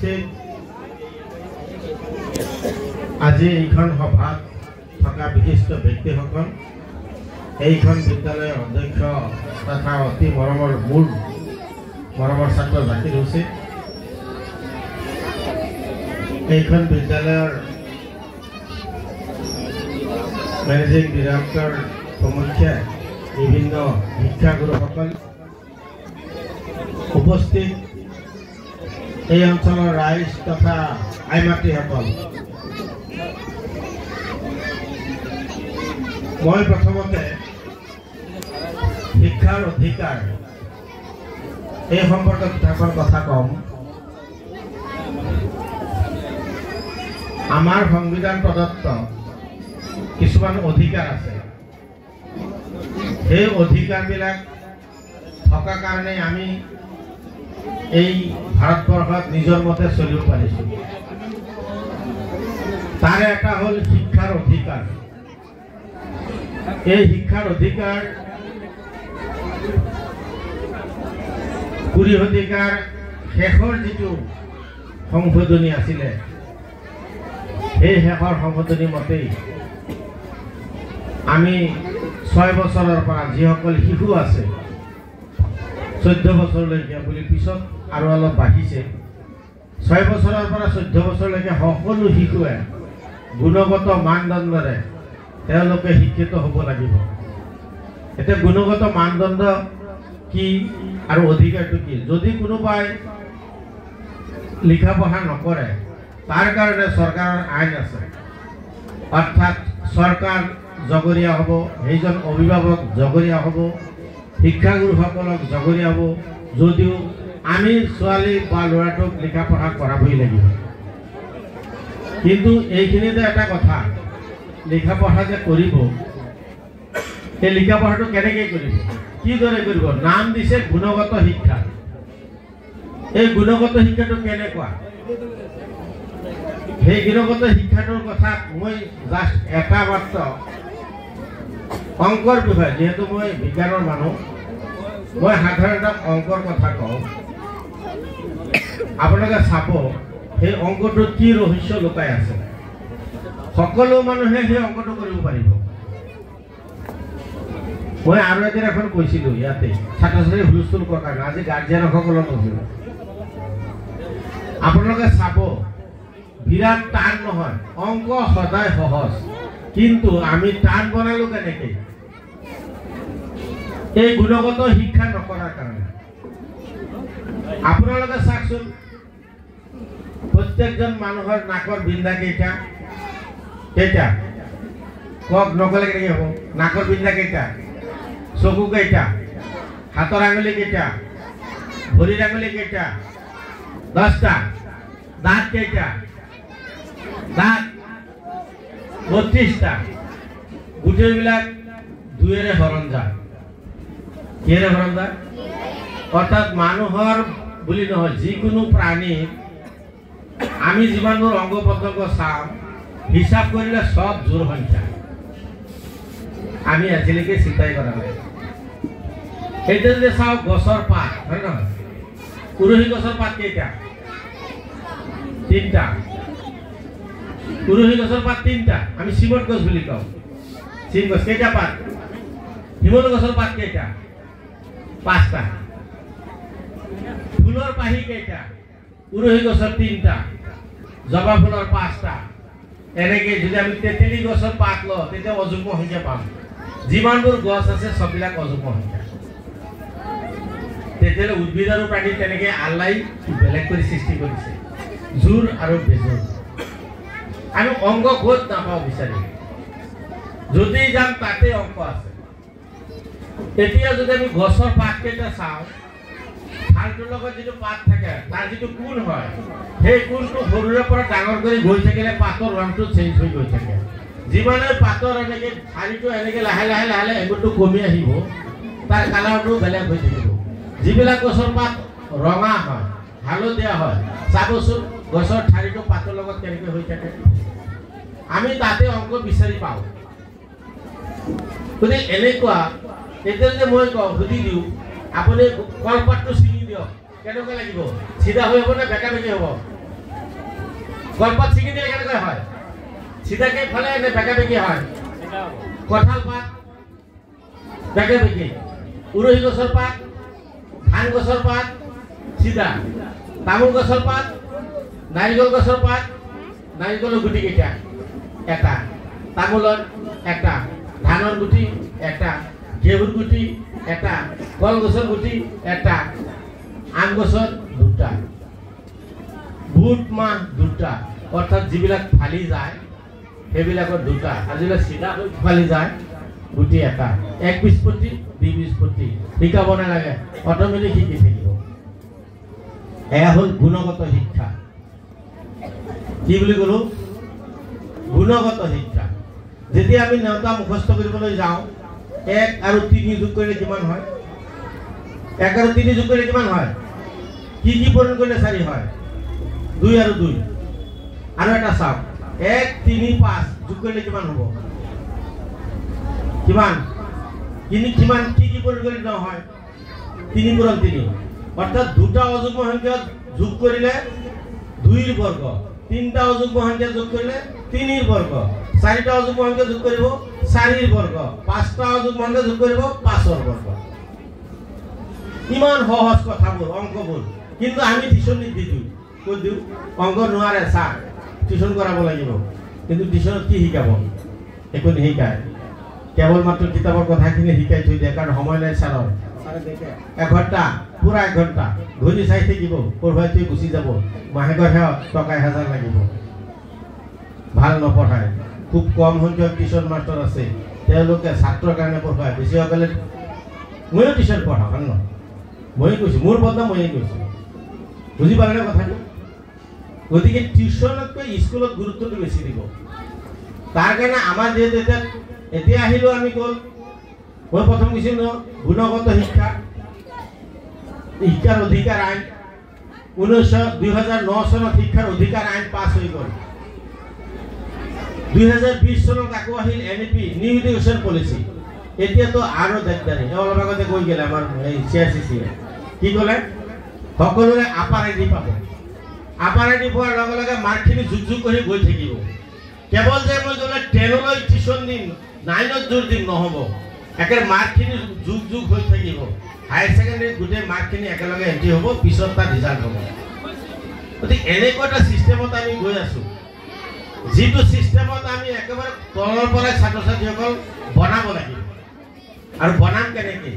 উপস্থিত আজি এইখন সভাত থকা বিশিষ্ট ব্যক্তিসকল, এইখন বিদ্যালয়ৰ অধ্যক্ষ তথা অতি মৰমৰ ছাত্ৰ জাকিৰ হুছেইন, এইখন বিদ্যালয়ৰ মেনেজিং ডিৰেক্টৰ প্ৰমুখ্যে বিভিন্ন শিক্ষাগুৰুসকল, উপস্থিত এই অঞ্চলৰ ৰাইজ তথা আইমাতৃসকল, মই প্ৰথমতে শিক্ষাৰ অধিকাৰ এই সম্পৰ্কত দুটামান কথা কম। আমাৰ সংবিধান প্ৰদত্ত কিছুমান অধিকাৰ আছে, সেই অধিকাৰবিলাক থকা কাৰণে আমি এই ভাৰতবৰ্ষত নিজৰ মতে চলিব পাৰিছোঁ। তাৰে এটা হ'ল শিক্ষাৰ অধিকাৰ। এই শিক্ষাৰ অধিকাৰ 20 শতিকাৰ শেষৰ যিটো সংশোধনী আছিলে, সেই শেষৰ সংশোধনী মতেই আমি 6 বছৰৰ পৰা যিসকল শিশু আছে 14 বছৰলৈকে বুলি, পিছত আৰু অলপ বাঢ়িছে, 6 বছৰৰ পৰা 14 বছৰলৈকে সকলো শিশুৱে গুণগত মানদণ্ডৰে তেওঁলোকে শিক্ষিত হ'ব লাগিব। এতিয়া গুণগত মানদণ্ড কি আৰু অধিকাৰটো কি? যদি কোনোবাই লিখা পঢ়া নকৰে, তাৰ কাৰণে চৰকাৰৰ আইন আছে, অৰ্থাৎ চৰকাৰ জগৰীয়া হ'ব, সেইজন অভিভাৱক জগৰীয়া হ'ব, শিক্ষাগুৰুসকলক জগৰীয়া হ'ব, যদিও আমি ছোৱালী বা ল'ৰাটোক লিখা পঢ়া কৰাবই লাগিব। কিন্তু এইখিনিতে এটা কথা, লিখা পঢ়া যে কৰিব, সেই লিখা পঢ়াটো কেনেকৈ কৰিব, কিদৰে কৰিব? নাম দিছে গুণগত শিক্ষা। এই গুণগত শিক্ষাটো কেনেকুৱা? সেই গুণগত শিক্ষাটোৰ কথা মই জাষ্ট এটা মাত্ৰ অংকৰ বিষয়ে, যিহেতু মই বিজ্ঞানৰ মানুহ, মই সাধাৰণতে অংকৰ কথা কওঁ। আপোনালোকে চাব সেই অংকটোত কি ৰহস্য লুকাই আছে। সকলো মানুহে সেই অংকটো কৰিব পাৰিব। মই আৰু এদিন এখন কৈছিলোঁ ইয়াতে ছাত্ৰ ছাত্ৰী হুলস্থুল কৰাৰ কাৰণে, আজি গাৰ্জিয়ানসকলক কৈছিলোঁ, আপোনালোকে চাব বিৰাট টান নহয়, অংক সদায় সহজ, কিন্তু আমি টান বনালো কেনেকৈ? এই গুণগত শিক্ষা নকৰাৰ কাৰণে। আপোনালোকে চাওকচোন, প্ৰত্যেকজন মানুহৰ নাকৰ বিন্ধা কেইটা? কক নকলে কেনেকৈ হ'ব? নাকৰ বিন্ধা কেইটা? চকু কেইটা? হাতৰ আঙুলি কেইটা? ভৰিৰ আঙুলি কেইটা? 10টা। দাঁত কেইটা? দাঁত 32টা। গোটেইবিলাক দুয়েৰে হৰণ যায়। কিহেৰে হৰণ যায়? অৰ্থাৎ মানুহৰ বুলি নহয়, যিকোনো প্ৰাণীৰ আমি যিমানবোৰ অংগ প্ৰত্যংগ চাওঁ, হিচাপ কৰিলে সব জোৰ সংখ্যা। আমি আজিলৈকে চিন্তাই কৰা নাই। সেইটো যদি চাওঁ, গছৰ পাত, হয় নহয়? উৰহী গছৰ পাত কেইটা? 3টা। উৰহী গছৰ পাত 3টা। আমি চিমট গছ বুলি কওঁ। চিম গছ কেইটা পাত? শিমলু গছৰ পাত কেইটা? 5টা। ফুলৰ পাহি কেইটা? উৰহী গছৰ 3টা, জবা ফুলৰ 5টা। এনেকৈ যদি আমি তেতেলী গছৰ পাত লওঁ, তেতিয়া অযুগ্ম সংখ্যা পাম। যিমানবোৰ গছ আছে সববিলাক অযুগ্ম সংখ্যা। তেতিয়াহ'লে উদ্ভিদ আৰু প্ৰাণী তেনেকৈ আল্লাই বেলেগ কৰি সৃষ্টি কৰিছে, জোৰ আৰু বেজোৰ। আমি অংগ ক'ত নাপাওঁ বিচাৰি, যদি যাম তাতে অংক আছে। এতিয়া যদি আমি গছৰ পাত কেইটা চাওঁ, ঠালটোৰ লগত যিটো পাত থাকে, তাৰ যিটো কোণ হয়, সেই কোণটো সৰুৰে পৰা ডাঙৰ কৰি গৈ থাকিলে পাতৰ ৰংটো চেঞ্জ হৈ গৈ থাকে। যিমানে পাতৰ এনেকৈ ঠাৰিটো এনেকৈ লাহে লাহে লাহে লাহে এগুৰটো কমি আহিব, তাৰ কালাৰটো বেলেগ হৈ থাকিব। যিবিলাক গছৰ পাত ৰঙা হয়, হালধীয়া হয়, চাবচোন গছৰ ঠাৰিটো পাতৰ লগত কেনেকৈ হৈ থাকে। আমি তাতে অংক বিচাৰি পাওঁ। গতিকে এনেকুৱা, এতিয়া যদি মই কওঁ, সুধি দিওঁ, আপুনি কলপাতটো ছিঙি দিয়ক, কেনেকুৱা লাগিব? চিধা হৈ হ'ব নে বেকা বেকি হ'ব? কলপাত ছিঙি দিলে কেনেকৈ হয়? চিধাকে ফালে নে বেকা বেকি হয়? কঁঠাল পাত বেকা বেকি, উৰহি গছৰ পাত, ধান গছৰ পাত চিধা, তামোল গছৰ পাত, নাৰিকল গছৰ পাত, নাৰিকলৰ গুটি কেইটা? এটা, তামোলৰ এটা, ধানৰ গুটি এটা, ঘেঁহুৰ গুটি এটা, কলগছৰ গুটি এটা, আম গছৰ দুটা, বুট মাহ দুটা, অৰ্থাৎ যিবিলাক ফালি যায় সেইবিলাকৰ দুটা, আৰু যিবিলাক চিধা হৈ ফালি যায় গুটি এটা। এক বীজপতি, দুই বীজপতি, শিকাব নালাগে, অট'মেটিক শিকি থাকিব। এয়া হ'ল গুণগত শিক্ষা। কি বুলি ক'লো? গুণগত শিক্ষা। যেতিয়া আমি নেওতা মুখস্থ কৰিবলৈ যাওঁ, 1 আৰু 3 যোগ কৰিলে কিমান হয়? 1 আৰু 3 যোগ কৰিলে কিমান হয়? কি পূৰণ কৰিলে 4 হয়? 2 আৰু 2, আৰু এটা চাওক, 1, 3, 5 যোগ কৰিলে কিমান হ'ব? কিমান? কিমান কি পূৰণ কৰিলে নহয়? 3 পূৰণ 3, অৰ্থাৎ দুটা অযুগ্ম সংখ্যা যোগ কৰিলে 2ৰ বৰ্গ, তিনটা অযুগ্ম সংখ্যা যোগ কৰিলে 3ৰ বৰ্গ, চাৰিটা অযুগ্ম সংখ্যা যোগ কৰিব 4ৰ বৰ্গ, পাঁচটা অযুগ্ম সংখ্যা যোগ কৰিব 5ৰ বৰ্গ। ইমান সহজ কথাবোৰ, অংকবোৰ, কিন্তু আমি টিউচন দি দিওঁ। ক'ত দিওঁ? অংক নোৱাৰে ছাৰ, টিউচন কৰাব লাগিব। কিন্তু টিউচনত কি শিকাব? একো নিশিকায়, কেৱল মাত্ৰ কিতাপৰ কথাখিনি শিকাই থৈ দিয়ে, কাৰণ সময় নাই ছাৰৰ। 1 ঘণ্টা, পুৰা 1 ঘণ্টা ঘূৰি চাই থাকিব, পঢ়ুৱাই থৈ গুচি যাব, মাহেকৰ শেষত টকা 1000 লাগিব। ভাল নপঢ়ায়। খুব কম সংখ্যক টিউচন মাষ্টৰ আছে, তেওঁলোকে ছাত্ৰৰ কাৰণে পঢ়ায়, বেছিসকলে ময়ো টিউচন পঢ়াওঁ, হয় নহয়? ময়ে কৈছোঁ, মোৰ বদনাম ময়ে কৈছোঁ। বুজি পালেনে কথাটো? গতিকে টিউচনতকৈ স্কুলত গুৰুত্বটো বেছি দিব। তাৰ কাৰণে আমাৰ যিহেতু এতিয়া আহিলোঁ আমি ক'ল, মই প্ৰথম কৈছিলোঁ গুণগত শিক্ষা, শিক্ষাৰ অধিকাৰ আইন 2009 চনত শিক্ষাৰ অধিকাৰ আইন পাছ হৈ গ'ল। 2020 চনত আকৌ আহিল NEP, নিউ এডুকেশ্যন পলিচি। এতিয়াতো আৰু দিগদাৰী। অলপ আগতে কৈ গ'লে আমাৰ CRCC কি ক'লে? সকলোৰে আপাৰ আইডি পাব। আপাৰ আইডি পোৱাৰ লগে লগে মাৰ্কখিনি যোগ কৰি গৈ থাকিব। কেৱল যে মই ক'লে 10লৈ টিউচন দিম, 9ত জোৰ দিম, নহ'ব। একেবাৰে মাৰ্কখিনি যোগ হৈ থাকিব। হায়াৰ ছেকেণ্ডেৰীত গোটেই মাৰ্কখিনি একেলগে এণ্ট্ৰি হ'ব, পিছত তাৰ ৰিজাল্ট হ'ব। গতিকে এনেকুৱা এটা ছিষ্টেমত আমি গৈ আছোঁ, যিটো ছিষ্টেমত আমি একেবাৰে তলৰ পৰাই ছাত্ৰ ছাত্ৰীসকল বনাব লাগিব। আৰু বনাম কেনেকৈ?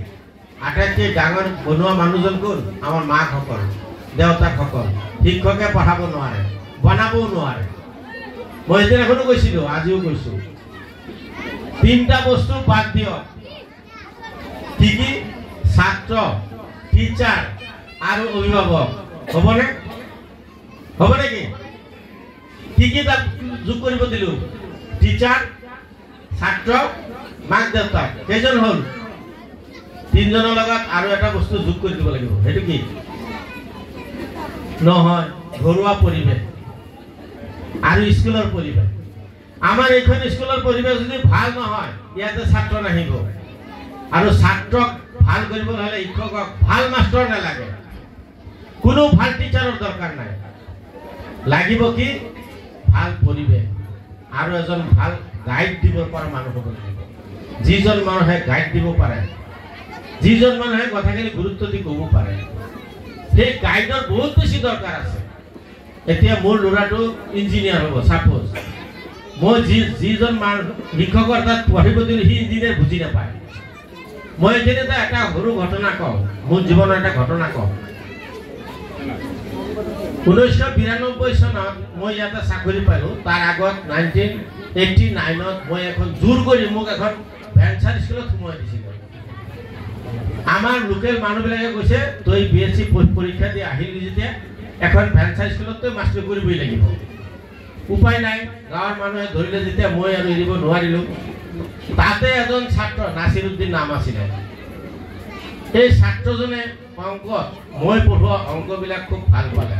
আটাইতকৈ ডাঙৰ বনোৱা মানুহজন কোন? আমাৰ মাকসকল, দেউতাকসকল। শিক্ষকে পঢ়াব নোৱাৰে, বনাবও নোৱাৰে। মই সেইদিনাখনো কৈছিলোঁ, আজিও কৈছোঁ, 3টা বস্তু বাদ দিয়ক। কি কি? ছাত্ৰ, টিচাৰ আৰু অভিভাৱক। হ'বনে? হ'ব নেকি? কি তাত যোগ কৰিব দিলোঁ? টিচাৰ, ছাত্ৰ, মাক দেউতাক। কেইজন হ'ল? 3জনৰ লগত আৰু এটা বস্তু যোগ কৰি দিব লাগিব। সেইটো কি? নহয়, ঘৰুৱা পৰিৱেশ আৰু স্কুলৰ পৰিৱেশ। আমাৰ এইখন স্কুলৰ পৰিৱেশ যদি ভাল নহয়, ইয়াতে ছাত্ৰ নাহিব। আৰু ছাত্ৰক ভাল কৰিবলৈ হ'লে শিক্ষকক ভাল মাষ্টৰ নালাগে, কোনো ভাল টিচাৰৰ দৰকাৰ নাই। লাগিব কি? ভাল পৰিৱেশ আৰু এজন ভাল গাইড দিব পৰা মানুহ হ'ব লাগিব। যিজন মানুহে গাইড দিব পাৰে, যিজন মানুহে কথাখিনি গুৰুত্ব দি ক'ব পাৰে, সেই গাইডৰ বহুত বেছি দৰকাৰ আছে। এতিয়া মোৰ ল'ৰাটো ইঞ্জিনিয়াৰ হ'ব, ছাপ'জ মই যিজন শিক্ষকৰ তাত পঢ়িব দিলোঁ, সি ইঞ্জিনিয়াৰ বুজি নাপায়। মই এইখিনিতে এটা সৰু ঘটনা কওঁ, মোৰ জীৱনৰ এটা ঘটনা কওঁ। 1992 চনত মই ইয়াতে চাকৰি পালোঁ। তাৰ আগত 1989ত মই এখন জোৰ কৰি মোক এখন ভেঞ্চাৰ স্কুলত সোমোৱাই দিছিলোঁ। আমাৰ লোকেল মানুহবিলাকে কৈছে, তই BSc পৰীক্ষা দি আহিলি যেতিয়া এখন ভেঞ্চাৰ স্কুলত তই মাষ্টৰ কৰিবই লাগিব। উপায় নাই, গাঁৱৰ মানুহে ধৰিলে যেতিয়া মই আৰু এৰিব নোৱাৰিলোঁ। তাতে এজন ছাত্ৰ, নাছিৰুদ্দিন নাম আছিলে। এই ছাত্ৰজনে অংকত, মই পঢ়োৱা অংকবিলাক খুব ভাল পালে।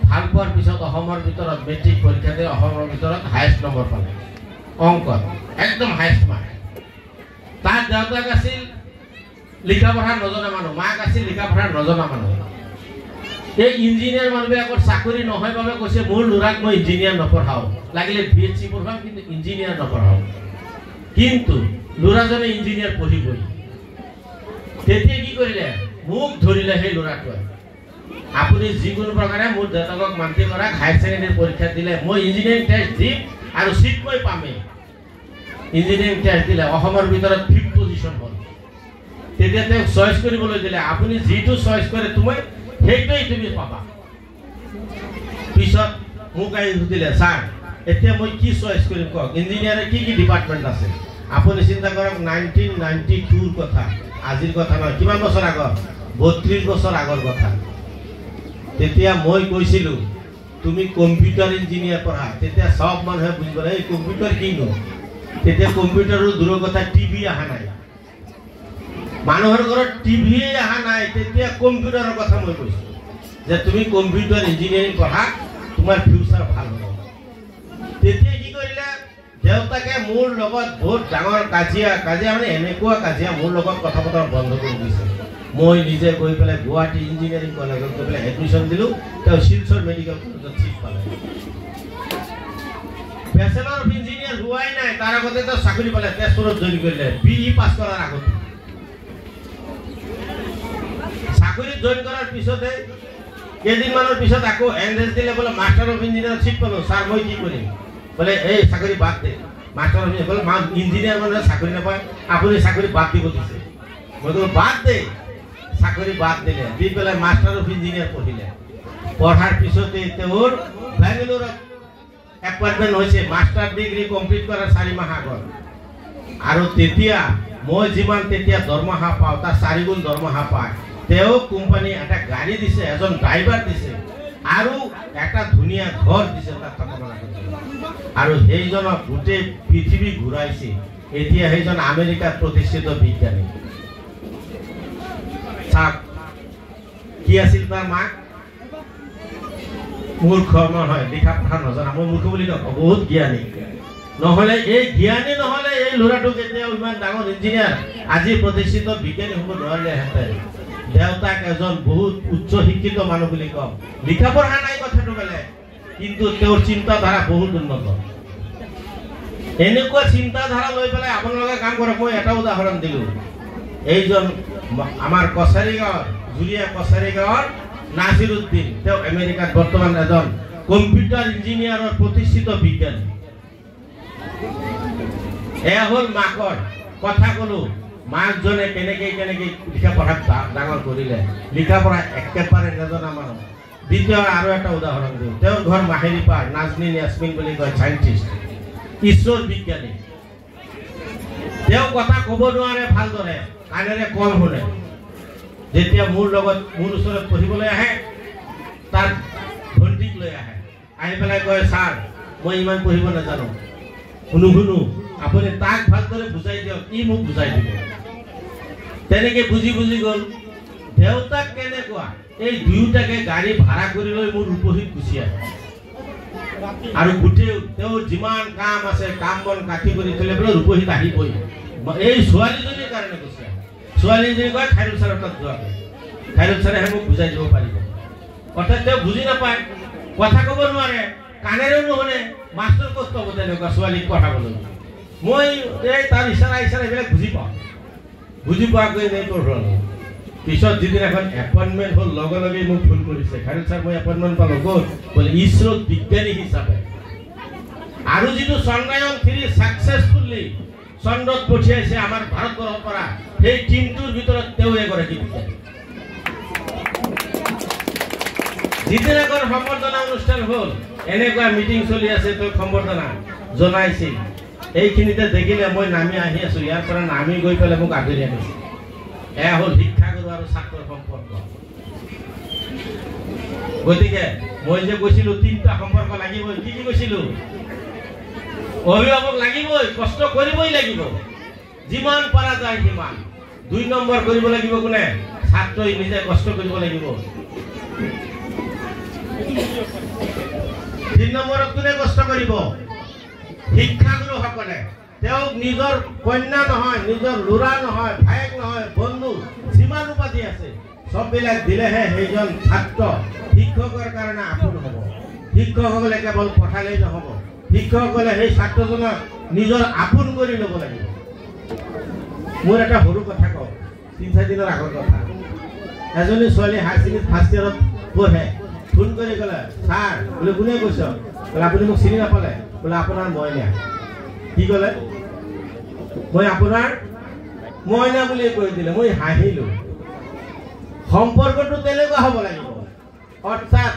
ভাল পোৱাৰ পিছত অসমৰ ভিতৰত মেট্ৰিক পৰীক্ষাতে অসমৰ ভিতৰত হায়েষ্ট নম্বৰ পালে অংকত, একদম হায়েষ্ট মাৰ্ক। তাৰ দেউতাক আছিল লিখা পঢ়া নজনা মানুহ, মাক আছিল লিখা পঢ়া নজনা মানুহ। এই ইঞ্জিনিয়াৰ মানুহবিলাকৰ চাকৰি নহয় বাবে কৈছে মোৰ ল'ৰাক মই ইঞ্জিনিয়াৰ নপঢ়াওঁ, লাগিলে BSc পঢ়াওঁ কিন্তু ইঞ্জিনিয়াৰ নপঢ়াওঁ। কিন্তু ল'ৰাজনে ইঞ্জিনিয়াৰ পঢ়িবই। তেতিয়া কি কৰিলে, মোক ধৰিলে সেই ল'ৰাটোৱে, আপুনি যিকোনো প্ৰকাৰে মোৰ দেউতাকক মান্তি কৰা, হায়াৰ ছেকেণ্ডেৰী পৰীক্ষা দিলে মই ইঞ্জিনিয়াৰিং টেষ্ট দিম আৰু চিট মই পামেই। ইঞ্জিনিয়াৰিং টেষ্ট দিলে, অসমৰ ভিতৰত 5th পজিশ্যন হ'ল। তেতিয়া তেওঁক চইচ কৰিবলৈ দিলে, আপুনি যিটো চইচ কৰে তুমি সেইটোৱেই তুমি পাবা। পিছত মোক আহি সুধিলে, ছাৰ এতিয়া মই কি চইচ কৰিম কওক, ইঞ্জিনিয়াৰে কি কি ডিপাৰ্টমেণ্ট আছে? আপুনি চিন্তা কৰক 1992ৰ কথা, আজিৰ কথা নহয়, কিমান বছৰ আগৰ? 32 বছৰ আগৰ কথা। তেতিয়া মই কৈছিলোঁ তুমি কম্পিউটাৰ ইঞ্জিনিয়াৰ পঢ়া। তেতিয়া সব মানুহে বুজিব এই কম্পিউটাৰ কিনো। তেতিয়া কম্পিউটাৰৰ দূৰৰ কথা টিভি অহা নাই, মানুহৰ ঘৰত টিভিয়ে অহা নাই। তেতিয়া কম্পিউটাৰৰ কথা মই কৈছোঁ যে তুমি কম্পিউটাৰ ইঞ্জিনিয়াৰিং পঢ়া, তোমাৰ ফিউচাৰ ভাল হ'ব। তেতিয়া কি কৰিলে, দেউতাকে মোৰ লগত বহুত ডাঙৰ কাজিয়া মানে এনেকুৱা কাজিয়া, মোৰ লগত কথা বতৰা বন্ধ কৰি দিছে। মই নিজে গৈ পেলাই গুৱাহাটী ইঞ্জিনিয়াৰিং কলেজত গৈ পেলাই এডমিশ্যন দিলোঁ। তেওঁ শিলচৰ মেডিকেল কলেজত চিট পালে। বেচেলৰ অফ ইঞ্জিনিয়াৰ হোৱাই নাই, তাৰ আগতে তেওঁ চাকৰি পালে, তেজপুৰত জইন কৰিলে BE পাছ কৰাৰ আগতে। চাকৰিত জইন কৰাৰ পিছতে কেইদিনমানৰ পিছত আকৌ এন্ট্ৰেন্স দিলে, বোলে মাষ্টাৰ অফ ইঞ্জিনিয়াৰ চিট পালোঁ। ছাৰ মই কি কৰিম? বোলে এই চাকৰি বাদ দে, মাষ্টাৰ অফ ইঞ্জিনিয়াৰ। বোলে ইঞ্জিনিয়াৰ মানুহে চাকৰি নাপায়, আপুনি চাকৰি বাদ দিব দিছে। মই বোলো বাদ দে। চাকৰি বাদ দিলে, দি পেলাই মাষ্টাৰ অফ ইঞ্জিনিয়াৰ পঢ়িলে। পঢ়াৰ পিছতে তেওঁৰ বেংগালুৰুত এপইণ্টমেণ্ট হৈছে, মাষ্টাৰ ডিগ্ৰী কমপ্লিট কৰাৰ 4 মাহ আগত। আৰু তেতিয়া মই যিমান তেতিয়া দৰমহা পাওঁ তাৰ 4 গুণ দৰমহা পায়। তেওঁ কোম্পানী এটা গাড়ী দিছে, এজন ড্ৰাইভাৰ দিছে আৰু এটা ধুনীয়া ঘৰ দিছে তাত থকা। আৰু সেইজনক গোটেই পৃথিৱী ঘূৰাইছে। এতিয়া সেইজন আমেৰিকাত প্ৰতিষ্ঠিত বিজ্ঞানী। কি আছিল তাৰ মাক? মূৰ্খ নহয়, লিখা পঢ়া নজনা। মই মূৰ্খ বুলি নকওঁ, বহুত জ্ঞানী। নহ'লে এই জ্ঞানী নহ'লে এই ল'ৰাটো কেতিয়াও ইমান ডাঙৰ ইঞ্জিনিয়াৰ আজি প্ৰতিষ্ঠিত বিজ্ঞানী হ'ব নোৱাৰিলেহেঁতেন। দেউতাক এজন বহুত উচ্চ শিক্ষিত মানুহ বুলি কওঁ, লিখা পঢ়া নাই কথাটো বেলেগ, কিন্তু তেওঁৰ চিন্তাধাৰা বহুত উন্নত। এনেকুৱা চিন্তাধাৰা লৈ পেলাই আপোনালোকে কাম কৰক। মই এটা উদাহৰণ দিলোঁ, এইজন আমাৰ কছাৰী গাঁৱৰ জুলীয়া কছাৰী গাঁৱৰ নাছিৰুদ্দিন, তেওঁ আমেৰিকাত বৰ্তমান এজন কম্পিউটাৰ ইঞ্জিনিয়াৰৰ প্ৰতিষ্ঠিত বিজ্ঞানী। এয়া হ'ল মাকৰ কথা ক'লো, মাকজনে কেনেকে লিখা পঢ়াত ডাঙৰ কৰিলে, লিখা পঢ়া একেবাৰে নজনা মানুহ। দ্বিতীয় আৰু এটা উদাহৰণ দিওঁ, তেওঁৰ ঘৰ মাহেৰিপাৰ, নাজনীন ইয়াছমিন বুলি কয়, চাইণ্টিষ্ট, ঈশ্বৰ বিজ্ঞানী। তেওঁ কথা ক'ব নোৱাৰে ভালদৰে, কাণেৰে কম শুনে। যেতিয়া মোৰ ওচৰত পঢ়িবলৈ আহে, তাৰ ভণ্টিক লৈ আহে, আহি পেলাই কয়, ছাৰ মই ইমান পঢ়িব নাজানো, শুনো, আপুনি তাক ভালদৰে বুজাই দিয়ক, ই মোক বুজাই দিব। তেনেকে বুজি গ'ল। দেউতাক কেনেকুৱা, এই দুয়োটাকে গাড়ী ভাড়া কৰি লৈ মোৰ উপহিত গুচি আহে। আৰু গোটেই তেওঁৰ যিমান কাম আছে কাম বন কাটি কৰি থলে বোলে ৰূপহীত আহিবই। এই ছোৱালীজনীৰ কাৰণে গুচি আহে। ছোৱালীজনী কয় খাইৰুল ছাৰৰ তাত যোৱাকৈ, খাইৰুল ছাৰেহে মোক বুজাই দিব পাৰিব। অৰ্থাৎ তেওঁ বুজি নাপায়, কথা ক'ব নোৱাৰে, কাণেৰেও নুশুনে, মাষ্টৰ কষ্ট হ'ব তেনেকুৱা ছোৱালীক পঢ়াবলৈ। মই এই তাৰ ইচাৰা এইবিলাক বুজি পাওঁ, বুজি পোৱাকৈ এনেই পঢ়ালোঁ। পিছত যিদিনাখন এপইণ্টমেণ্ট হ'ল, লগে লগে মোক ফোন কৰিছে, খাইৰুল ছাৰ মই এপইণ্টমেণ্ট পালোঁ। ক'ত? বোলে ইছৰোত বিজ্ঞানী হিচাপে। আৰু যিটো চন্দ্ৰায়ন 3 ছাকচেছফুলি চন্দ্ৰত পঠিয়াইছে আমাৰ ভাৰতবৰ্ষৰ পৰা, সেই টিমটোৰ ভিতৰত তেওঁ এগৰাকী বিজ্ঞানী। যিদিনাখন সম্বৰ্ধনা অনুষ্ঠান হ'ল, এনেকুৱা মিটিং চলি আছে, তেওঁ সম্বৰ্ধনা জনাইছিল। এইখিনিতে দেখিলে মই নামি আহি আছোঁ, ইয়াৰ পৰা নামি গৈ পেলাই মোক আদৰি আনিছে। এয়া হ'ল শিক্ষাগুৰু আৰু ছাত্ৰৰ সম্পৰ্ক। গতিকে মই যে কৈছিলোঁ 3টা সম্পৰ্ক লাগিবই, কি কৈছিলোঁ? অভিভাৱক লাগিবই, কষ্ট কৰিবই লাগিব, যিমান পৰা যায় সিমান। 2 নম্বৰ কৰিব লাগিব কোনে? ছাত্ৰই নিজে কষ্ট কৰিব লাগিব। 3 নম্বৰত কোনে কষ্ট কৰিব? শিক্ষাগুৰুসকলে। তেওঁক নিজৰ কন্যা নহয়, নিজৰ ল'ৰা নহয়, ভায়েক নহয়, বন্ধু যিমান উপাধি আছে সববিলাক দিলেহে সেইজন ছাত্ৰ শিক্ষকৰ কাৰণে আপোন হ'ব। শিক্ষকসকলে কেৱল পঠালেই নহ'ব, শিক্ষকসকলে সেই ছাত্ৰজনক নিজৰ আপোন কৰি ল'ব লাগিব। মোৰ এটা সৰু কথা কওঁ, 3-4 দিনৰ আগৰ কথা। এজনী ছোৱালী হায়াৰ ছেকেণ্ডেৰী ফাৰ্ষ্ট ইয়েৰত পঢ়ে, ফোন কৰি ক'লে, ছাৰ বোলে কোনে কৈছ? বোলে আপুনি মোক চিনি নাপালে? বোলে আপোনাৰ মইনা। কি ক'লে? মই আপোনাৰ মইনা বুলি কৈ দিলে। মই হাঁহিলোঁ। সম্পৰ্কটো তেনেকুৱা হ'ব লাগিব। অৰ্থাৎ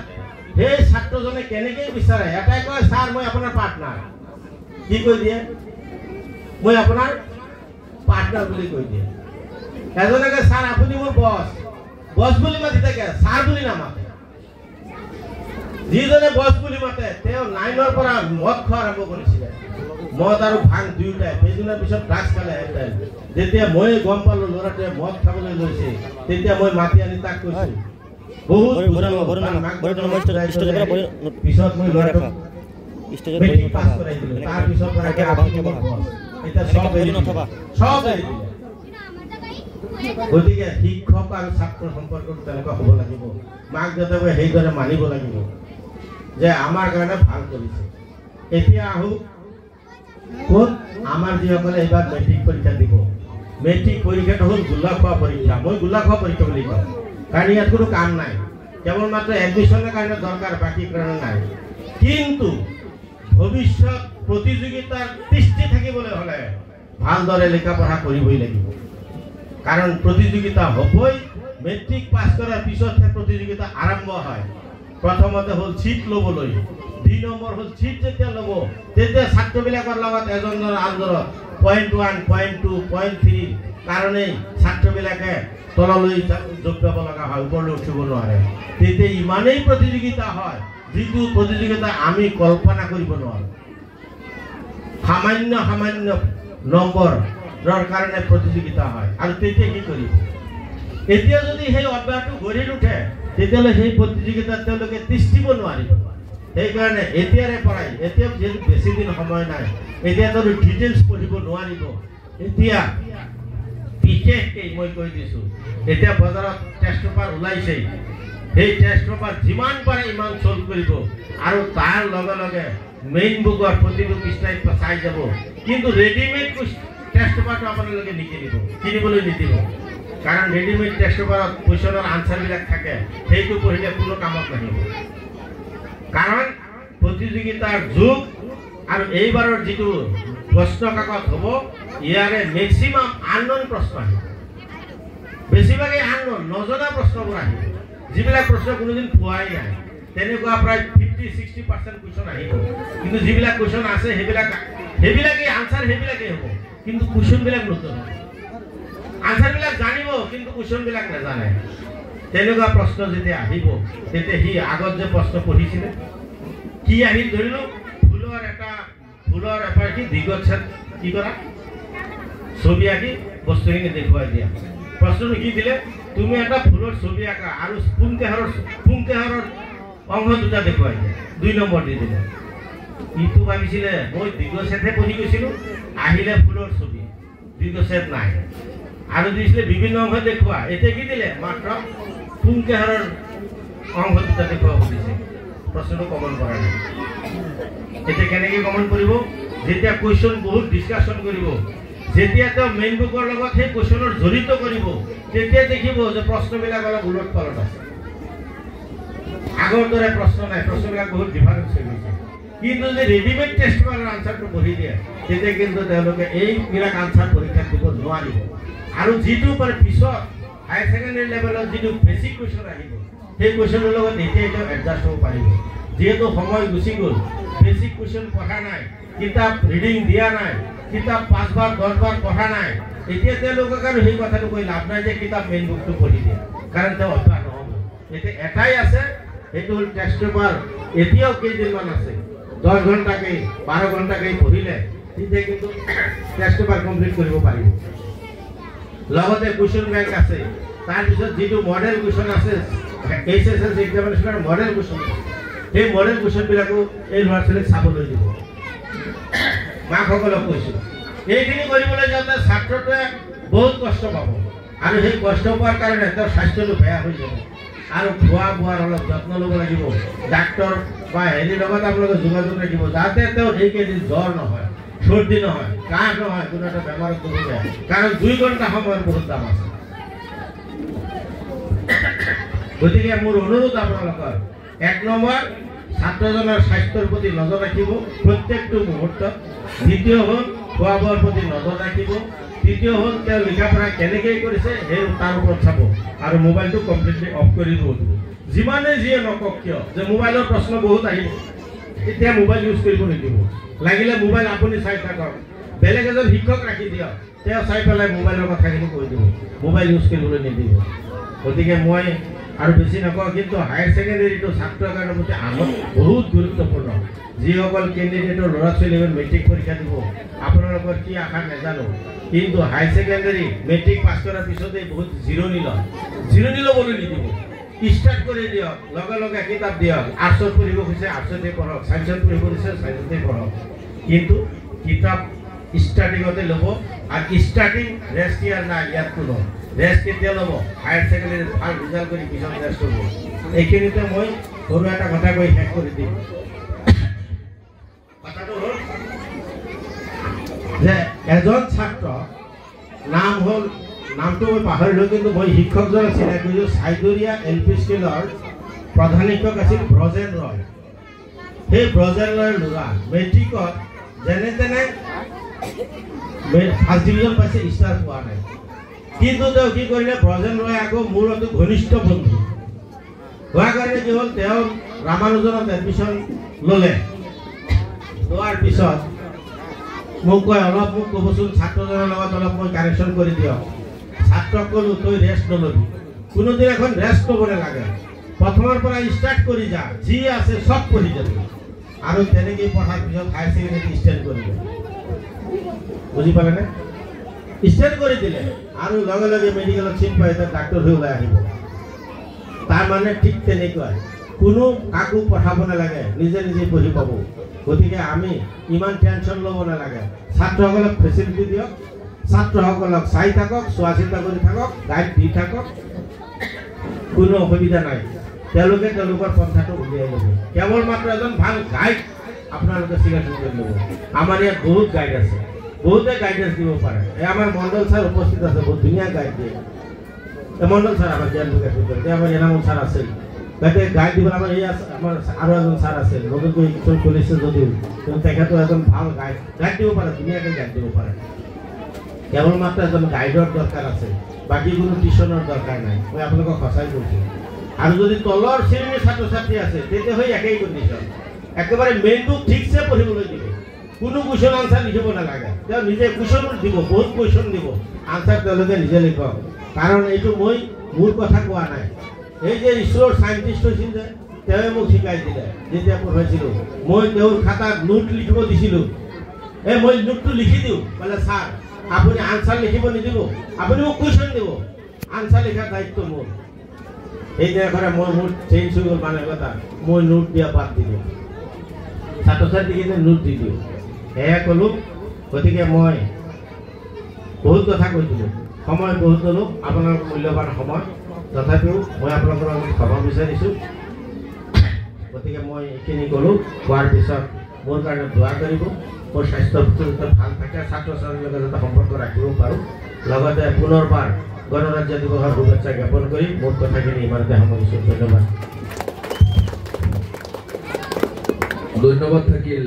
সেই ছাত্ৰজনে কেনেকৈ বিচাৰে, এটাই কয় ছাৰ মই আপোনাৰ পাৰ্টনাৰ। কি কৈ দিয়ে? মই আপোনাৰ পাৰ্টনাৰ বুলি কৈ দিয়ে। এজনে কয় ছাৰ আপুনি মোৰ বছ। বছ বুলি মাতি থাকে, ছাৰ বুলি নামাতে। যিজনে বছ বুলি মাতে তেওঁ 9ৰ পৰা মদ খোৱা আৰম্ভ কৰিছিলে। মদ আৰু ভাং দুয়োটাই। সেইদিনৰ পিছত ড্ৰাগছ খালে। যেতিয়া মই গম পালোঁ ল'ৰাটোৱে মদ খাবলৈ লৈছে, তেতিয়া মই মাতি আনি তাক কৈছোঁ, বহুত পিছত মই ল'ৰাটোক মেট্ৰিক পাছ কৰাই দিলোঁ। তাৰ পিছৰ পৰা চব এৰি দিলে। গতিকে শিক্ষক আৰু ছাত্ৰৰ সম্পৰ্কটো তেনেকুৱা হ'ব লাগিব। মাক দেউতাকে সেইদৰে মানিব লাগিব যে আমাৰ কাৰণে ভাল কৰিছে। এতিয়া আহোঁ ক'ত আমাৰ যিসকলে এইবাৰ মেট্ৰিক পৰীক্ষা দিব। মেট্ৰিক পৰীক্ষাটো হ'ল গোলা খোৱা পৰীক্ষা। মই গোলা খোৱা পৰীক্ষা বুলি কওঁ, কাৰণ ইয়াত কোনো কাম নাই, কেৱল মাত্ৰ এডমিশ্যনৰ কাৰণে দৰকাৰ, বাকী কাৰণে নাই। কিন্তু ভৱিষ্যত প্ৰতিযোগিতাৰ দৃষ্টি থাকিবলৈ হ'লে ভালদৰে লেখা পঢ়া কৰিবই লাগিব। কাৰণ প্ৰতিযোগিতা হ'বই। মেট্ৰিক পাছ কৰাৰ পিছতহে প্ৰতিযোগিতা আৰম্ভ হয়। প্ৰথমতে হ'ল ছিট ল'বলৈ, 2 নম্বৰ হ'ল ছিট যেতিয়া ল'ব তেতিয়া ছাত্ৰবিলাকৰ লগত এজনৰ আনজনৰ .1, .2, .3 কাৰণেই ছাত্ৰবিলাকে তললৈ যোগ পাব লগা হয়, ওপৰলৈ উঠিব নোৱাৰে। তেতিয়া ইমানেই প্ৰতিযোগিতা হয় যিটো প্ৰতিযোগিতা আমি কল্পনা কৰিব নোৱাৰোঁ। সামান্য নম্বৰৰ কাৰণে প্ৰতিযোগিতা হয়। আৰু তেতিয়া কি কৰিব? এতিয়া যদি সেই অভ্যাসটো গঢ়ি নুঠে তেতিয়াহ'লে সেই প্ৰতিযোগিতাত তেওঁলোকে তিষ্ঠিব নোৱাৰিব। সেইকাৰণে এতিয়াৰে পৰাই, এতিয়া যিহেতু বেছি দিন সময় নাই, এতিয়াতো ডিটেইলছ পঢ়িব নোৱাৰিব। এতিয়া বিশেষকৈ মই কৈ দিছোঁ, এতিয়া বজাৰত টেষ্ট পেপাৰ ওলাইছেই। সেই টেষ্ট পেপাৰ যিমান পাৰে ইমান চল্ভ কৰিব আৰু তাৰ লগে লগে মেইন বুকৰ প্ৰতিটো পৃষ্ঠাই চাই যাব। কিন্তু ৰেডিমেড টেষ্ট পেপাৰটো আপোনালোকে নিকিনিব, কিনিবলৈ নিদিব। কাৰণ ৰেডিমেড টেষ্ট পেপাৰত কুৱেশ্যনৰ আনচাৰবিলাক থাকে, সেইটো পঢ়িলে কোনো কামত নাহিব। কাৰণ প্ৰতিযোগিতাৰ যুগ আৰু এইবাৰৰ যিটো প্ৰশ্ন কাকত হ'ব, ইয়াৰে মেক্সিমাম আননন প্ৰশ্ন আহিব। বেছিভাগেই আননন, নজনা প্ৰশ্নবোৰ আহিব, যিবিলাক প্ৰশ্ন কোনোদিন পোৱাই নাই। তেনেকুৱা প্ৰায় 50-60% কুৱেশ্যন আহিব। কিন্তু যিবিলাক কুৱেশ্যন আছে সেইবিলাকেই আনচাৰ সেইবিলাকেই হ'ব, কিন্তু কুৱেশ্যনবিলাক নতুন হ'ব। আনচাৰবিলাক জানিব কিন্তু কুৱেশ্যনবিলাক নাজানে। তেনেকুৱা প্ৰশ্ন যেতিয়া আহিব তেতিয়া সি আগত যে প্ৰশ্ন পঢ়িছিলে কি আহিল, ধৰিলোঁ ফুলৰ এপাৰ্টি দীঘত কি কৰা ছবি আঁকি বস্তুখিনি দেখুৱাই দিয়া। প্ৰশ্নটো কি দিলে, তুমি এটা ফুলৰ ছবি আঁকা আৰু পুংকেহাৰৰ অংশ দুটা দেখুৱাই দিয়া। 2 নম্বৰ দি দিলে। ইটো ভাবিছিলে মই দীঘছেটহে পঢ়ি গৈছিলোঁ, আহিলে ফুলৰ ছবি, দীঘছেট নাই। আৰু দিছিলে বিভিন্ন অংশ দেখুওৱা। এতিয়া কি দিলে, মাত্ৰ পুংকেহাৰৰ অংশ দুটা দেখুৱাব দিছে। প্ৰশ্নটো কমন কৰা নাই। এতিয়া কেনেকৈ কমন কৰিব? যেতিয়া কুৱেশ্যন বহুত ডিছকাশ্যন কৰিব, যেতিয়া তেওঁ মেইন বুকৰ লগত সেই কুৱেশ্যনৰ জড়িত কৰিব, তেতিয়া দেখিব যে প্ৰশ্নবিলাক অলপ উলট পালট আছে। আগৰ দৰে প্ৰশ্ন নাই, প্ৰশ্নবিলাক বহুত ডিফাৰেঞ্চ হৈ গৈছে। কিন্তু যদি ৰেডিমেড টেষ্ট পেপাৰৰ আনচাৰটো পঢ়ি দিয়ে তেতিয়া কিন্তু তেওঁলোকে এইবিলাক আনচাৰ পৰীক্ষাত দিব নোৱাৰিব। আৰু যিটো পাৰে পিছত হায়াৰ ছেকেণ্ডেৰী লেভেলত যিটো বেছিক কুৱেশ্যন আহিব, সেই কুৱেশ্যনৰ লগত এতিয়া এডজাষ্ট হ'ব পাৰিব। যিহেতু সময় গুচি গ'ল, বেছিক কুৱেশ্যন পঢ়া নাই, কিতাপ ৰিডিং দিয়া নাই, কিতাপ 5 বাৰ 10 বাৰ পঢ়া নাই, এতিয়া তেওঁলোকক আৰু সেই কথাটো কৈ লাভ নাই যে কিতাপ মেইন বুকটো পঢ়ি দিয়ে, কাৰণ তেওঁ অভ্যাস নহ'ব। এতিয়া এটাই আছে, সেইটো হ'ল টেষ্ট পেপাৰ। এতিয়াও কেইদিনমান আছে, 10 ঘণ্টাকেই 12 ঘণ্টাকেই পঢ়িলে তেতিয়া কিন্তু টেষ্ট পেপাৰ কমপ্লিট কৰিব পাৰিব। লগতে কুৱেশ্যন বেংক আছে, তাৰপিছত যিটো মডেল কুৱেশ্যন আছে, HSLC এক্সামিনেশ্যনৰ মডেল কুৱেশ্যন, সেই মডেল কুৱেশ্যনবিলাকো এই ল'ৰা ছোৱালীক চাবলৈ দিব। মাকসকলক কৈছোঁ, এইখিনি কৰিবলৈ যাওঁতে ছাত্ৰটোৱে বহুত কষ্ট পাব। আৰু সেই কষ্ট পোৱাৰ কাৰণে তেওঁৰ স্বাস্থ্যটো বেয়া হৈ যাব আৰু খোৱা বোৱাৰ অলপ যত্ন ল'ব লাগিব ডাক্তৰ বা হেৰিৰ লগত আপোনালোকে যোগাযোগ ৰাখিব যাতে তেওঁ এইকেইদিন জ্বৰ নহয় চৰ্দি নহয় কাহ নহয় কোনো এটা বেমাৰত নোভোগে কাৰণ 2 ঘণ্টা সময়ৰ বহুত দাম আছে গতিকে মোৰ অনুৰোধ আপোনালোকৰ 1 নম্বৰ ছাত্ৰজনৰ স্বাস্থ্যৰ প্ৰতি নজৰ ৰাখিব প্ৰত্যেকটো মুহূৰ্তত দ্বিতীয় হ'ল খোৱা বোৱাৰ প্ৰতি নজৰ ৰাখিব তৃতীয় হ'ল তেওঁ লিখা পঢ়া কেনেকৈ কৰিছে সেই তাৰ ওপৰত চাব আৰু মোবাইলটো কমপ্লিটলি অফ কৰি দিব যিমানে যিয়ে নকওক কিয় যে মোবাইলৰ প্ৰশ্ন বহুত আহিব এতিয়া মোবাইল ইউজ কৰিব নিদিব লাগিলে মোবাইল আপুনি চাই থাকক বেলেগ এজন শিক্ষক ৰাখি দিয়ক তেওঁ চাই পেলাই মোবাইলৰ কথাখিনি কৈ দিব মোবাইল ইউজ কৰিবলৈ নিদিব গতিকে মই আৰু বেছি নকওঁ কিন্তু হায়াৰ ছেকেণ্ডেৰীটো ছাত্ৰৰ কাৰণে প্ৰতি বহুত গুৰুত্বপূৰ্ণ যিসকল কেণ্ডিডেটৰ ল'ৰা ছোৱালী মেট্ৰিক পৰীক্ষা দিব আপোনালোকৰ কি আশা নাজানো কিন্তু হায়াৰ ছেকেণ্ডেৰী মেট্ৰিক পাছ কৰাৰ পিছতেই বহুত জিৰণি ল'বলৈ নিদিব ষ্টাৰ্ট কৰি দিয়ক লগে লগে কিতাপ দিয়ক আৰ্টছত পঢ়িব খুজিছে আৰ্টছতে পঢ়ক ছায়েন্সত পঢ়িব খুজিছে ছায়েন্সতে পঢ়ক কিন্তু কিতাপ ষ্টাৰ্টিঙতে ল'ব আৰু ষ্টাৰ্টিং ৰেষ্ট ইয়াৰ নাই ইয়াত কোনো ৰেষ্ট কেতিয়া ল'ব হায়াৰ ছেকেণ্ডেৰীত ভাল ৰিজাল্ট কৰি পিছত ৰেষ্ট ল'ব এইখিনিতে মই সৰু এটা কথা কৈ শেষ কৰি দিম কথাটো হ'ল যে এজন ছাত্ৰ নাম হ'ল নামটো মই পাহৰিলোঁ কিন্তু মই শিক্ষকজনক চিনাকি কৰিছোঁ চাইদৰীয়া LP স্কুলৰ প্ৰধান শিক্ষক আছিল ব্ৰজেন ৰয় সেই ব্ৰজেন ৰয়ৰ ল'ৰা মেট্ৰিকত যেনে তেনে ফাৰ্ষ্ট ডিভিজন পাইছে ষ্টাৰ পোৱা নাই কিন্তু তেওঁ কি কৰিলে ব্ৰজেন ৰয় আকৌ মোৰ অতি ঘনিষ্ঠ বন্ধু হোৱাৰ কাৰণে কি হ'ল তেওঁ ৰামানুজনত এডমিশ্যন ল'লে লোৱাৰ পিছত মোক কয় অলপ মোক ক'বচোন ছাত্ৰজনৰ লগত অলপ মই কানেকশ্যন কৰি দিয়ক ছাত্ৰক ক'লোঁ তই ৰেষ্ট নল'বি কোনোদিন এখন ৰেষ্ট ল'ব নালাগে প্ৰথমৰ পৰা ষ্টাৰ্ট কৰি যা যি আছে চব পঢ়ি যাবি আৰু তেনেকেই পঢ়াৰ পিছত হায়াৰ ছেকেণ্ডেৰী ষ্টেণ্ড কৰিলে বুজি পালেনে ষ্টেণ্ড কৰি দিলে আৰু লগে লগে মেডিকেলত চিট পাই তাত ডাক্তৰ হৈ ওলাই আহিব তাৰমানে ঠিক তেনেকুৱাই কোনো কাকো পঠাব নালাগে নিজে নিজে পঢ়ি পাব গতিকে আমি ইমান টেনশ্যন ল'ব নালাগে ছাত্ৰসকলক ফেচিলিটি দিয়ক ছাত্ৰসকলক চাই থাকক চোৱা চিতা কৰি থাকক গাইড দি থাকক কোনো অসুবিধা নাই তেওঁলোকে তেওঁলোকৰ পন্থাটো উলিয়াই ল'ব কেৱল মাত্ৰ এজন ভাল গাইড আপোনালোকে চিলেকশ্যন কৰি ল'ব আমাৰ ইয়াত বহুত গাইড আছে বহুতে গাইডেন্স দিব পাৰে এই আমাৰ মণ্ডল ছাৰ উপস্থিত আছে বহুত ধুনীয়া গাইড দিয়ে মণ্ডল ছাৰ আমাৰ জ্ঞান বিকাশ বিদ্যালয় আমাৰ এনামুল ছাৰ আছে তাতে গাইড দিবলৈ আমাৰ এই আমাৰ আৰু এজন ছাৰ আছে নতুনকৈ কিছু খুলিছে যদিও কিন্তু তেখেতো এজন ভাল গাইড দিব পাৰে ধুনীয়াকৈ গাইড দিব পাৰে কেৱল মাত্ৰ এজন গাইডৰ দৰকাৰ আছে বাকী কোনো টিউশ্যনৰ দৰকাৰ নাই মই আপোনালোকক সঁচাই কৈছোঁ আৰু যদি তলৰ শ্ৰেণীৰ ছাত্ৰ ছাত্ৰী আছে তেতিয়া হৈ একেই কণ্ডিশ্যন একেবাৰে মেইনটো ঠিকছে পঢ়িবলৈ দিব কোনো কুৱেশ্যন আনচাৰ লিখিব নালাগে তেওঁ নিজে কুৱেশ্যন দিব বহুত কুৱেশ্যন দিব আনচাৰ তেওঁলোকে নিজে লিখক কাৰণ এইটো মই মোৰ কথা কোৱা নাই এই যে ইছৰোৰ চাইণ্টিষ্ট হৈছিল যে তেওঁৱে মোক শিকাই দিলে যেতিয়া পঢ়াইছিলোঁ মই তেওঁৰ খাতাত নোট লিখিব দিছিলোঁ মই নোটটো লিখি দিওঁ বোলে ছাৰ আপুনি আনচাৰ লিখিব নিদিব আপুনি মোক কুৱেশ্যন দিব আনচাৰ লিখাৰ দায়িত্ব মোৰ সেইদিনাখনে মই মোৰ চেঞ্জ হৈ গ'ল মানসিকতা মই নোট দিয়া বাদ দিলোঁ ছাত্ৰ ছাত্ৰীকেইটা নোট দি দিওঁ সেয়া ক'লোঁ গতিকে মই বহুত কথা কৈছিলোঁ সময় বহুত ল'লোঁ আপোনালোকৰ মূল্যৱান সময় তথাপিও মই আপোনালোকৰ লগত ক্ষমা বিচাৰিছোঁ গতিকে মই এইখিনি ক'লোঁ কোৱাৰ পিছত মোৰ কাৰণে দোৱা কৰিব মোৰ স্বাস্থ্যটো যাতে ভাল থাকে ছাত্ৰ ছাত্ৰীৰ লগত যাতে সম্পৰ্ক ৰাখিব পাৰোঁ লগতে পুনৰবাৰ গণৰাজ্য দিৱসৰ শুভেচ্ছা জ্ঞাপন কৰি মোৰ কথাখিনি ইমানতে সামৰিছোঁ ধন্যবাদ ধন্যবাদ থাকিল।